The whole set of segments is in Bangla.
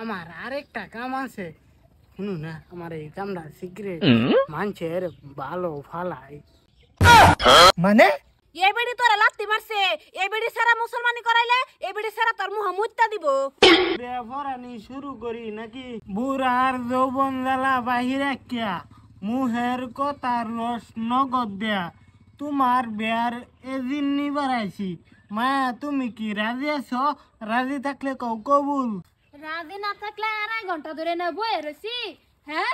আমার আরেকটা কাম আছে। শুনু না, আমার এই কামটা সিক্রেট, মানুষের ভালো ফালাই। মানে এই বেড়ি তোরা লাত্তি মারছে, এই বেড়ি সারা মুসলমানি করাইলে এই বেড়ি সারা তোর মুহ মুত্তা দিব। বেফরানি শুরু করি নাকি? বুড়ার যৌবন জ্বালা বাহিরে কিয়া, মুহের কথার রস নগদ দেয়া। তোমার বেয়ার এদিন নিবার আইছি। মায়া তুমি কি রাজি আছো? রাজি থাকলে কও কবুল। রাজি না থাকলে 2.5 ঘন্টা ধরে না বয়ে রয়েছি। হ্যাঁ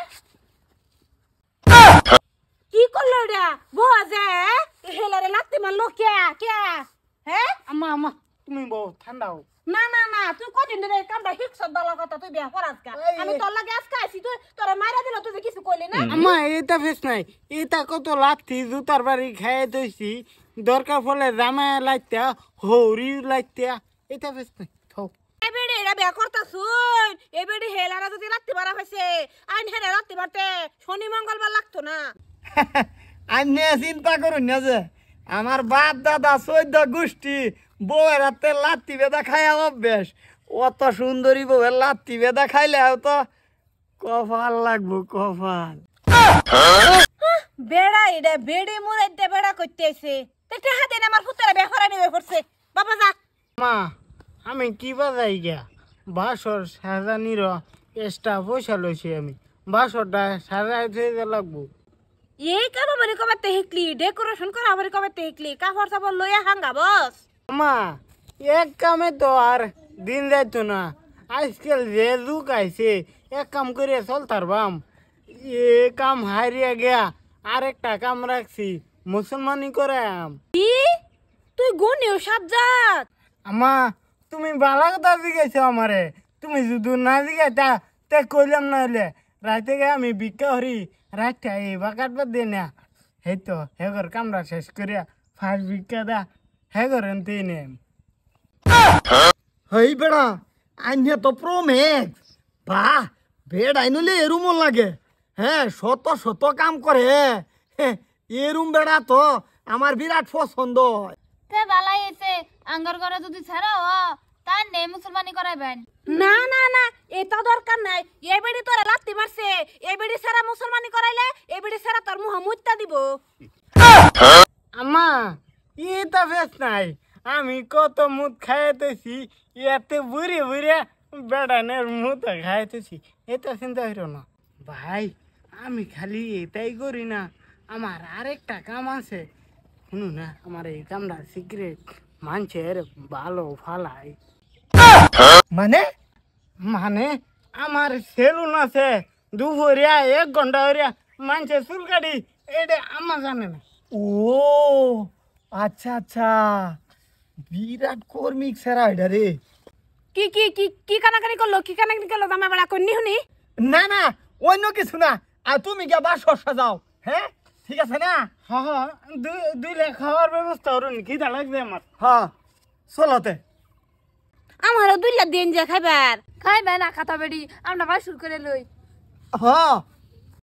কি করলো এটা? বয়া যে হেলারে লাত্তি মারলো কে কে? হ্যাঁ আম্মা আম্মা তুমি বউ ঠান্ডা হও। না না না, তুই কদিন ধরে কামটা হিকসব দলা কথা তুই বিয়া করাস কা? আমি তোর লাগে আজকে আইছি, তুই তোরা মাইরা দিল, তুই যে কিছু কইলি না। আম্মা এটা ফেস নাই, এটা কত লাথি জুতার বাড়ি খাইয়ে দইছি। দরকার পড়লে জামাই লাইতা হৌরি লাইতা, এটা ফেস নাই। থাও এই বেড়ি এরা বিয়া করতাছুন, এই বেড়ি হেলারা যদি লাত্তি মারা হইছে, আইন হেলা লাত্তি মারতে শনি মঙ্গলবার লাগতো না। আন্যে চিন্তা করুন না যে আমার বাপ দাদা 14 গোষ্ঠী বউয়ের হাতে লাত্তি বেদা খাইয়া অভ্যেস। অত সুন্দরী বউয়ের লাত্তি বেদা খাইলে তো কপাল লাগবো, কপাল। বেড়া এটা বেড়ি মুরাইতে বেড়া করতেছে, দেখতে হাতে আমার ফুতারা বিয়া করা নিয়ে পড়ছে। বাবা যা। মা আমি কি বাজাই গিয়া বাসর সাজানির এক্সট্রা পয়সা লইছি। আমি বাসরটা সাজাই থইতে লাগবো। এই কাবা মানে কবে হিকলি ডেকোরেশন করা আবার কবে হিকলি কাপড় চাপড় লইয়া হাঙ্গা বস। মা এক কামে তো আর দিন যাইতো না। আজকাল যে যুগ আইছে, এক কাম করে চলতার বাম। এ কাম হারিয়ে গিয়া আরেকটা কাম রাখছি, মুসলমানি করে আম। কি তুই গুনিও সাজ্জাদ? আমা তুমি বালা কথা জিগাইছো আমারে। তুমি যদি না জিগাইতা তে কইলাম না হলে রাতে গে আমি ভিক্ষা হরি রাতটা এই বাকাটবার দিয়ে না। এই তো হেগর কামরা শেষ করিয়া ফার্স্ট ভিক্ষা দা হেগর এনতে নে। হই বেড়া আন্যে তো প্রমেক্স। বাহ, বেড় আইনলে এরুম লাগে। হ্যাঁ, শত শত কাম করে। এরুম বেড়া তো আমার বিরাট পছন্দ। তে বালাই এসে আঙ্গার করে যদি ছাড়াও তার নে মুসলমানি করাইবেন। না না না, এটা দরকার নাই। এই বেড়ি তোরা লাত্তি মারছে, এই বেড়ি সারা মুসলমানি করাইলে এই বেড়ি সারা তোর মুহ মুত্তা দিব। আমা এটা বেশ নাই, আমি কত মুখ খাইতেছি, ইয়াতে বুড়ে বুড়ে বেড়ানের মুখ খাইতেছি। এটা চিন্তা হইল না ভাই, আমি খালি এটাই করি না, আমার আরেকটা কাম আছে। শুনু না, আমার এই কামটা সিক্রেট, মানুষের ভালো ফালাই। মানে মানে আমার সেলুন আছে, দুপুরিয়া 1 ঘন্টা হরিয়া মানুষের চুল কাটি, এটা আমার জানে না। ও আচ্ছা আচ্ছা, বিরাট কর্মিক সেরা এটা রে। কি কি কি কি কানাকানি করলো, কি কানাকানি করলো? জামা বেড়া কন্নি শুনি। না না, অন্য কিছু না। আর তুমি গিয়া বাসর সাজাও। হ্যাঁ ঠিক আছে না? হ্যাঁ হ্যাঁ, দুইলে খাওয়ার ব্যবস্থা করুন, খিদা লাগবে আমার। হ্যাঁ চলতে। আমারও 2 লাখ দিন যা খাইবার। খাইবেন না খাতা বেড়ি আমরা বাই শুরু করে লই। হ্যাঁ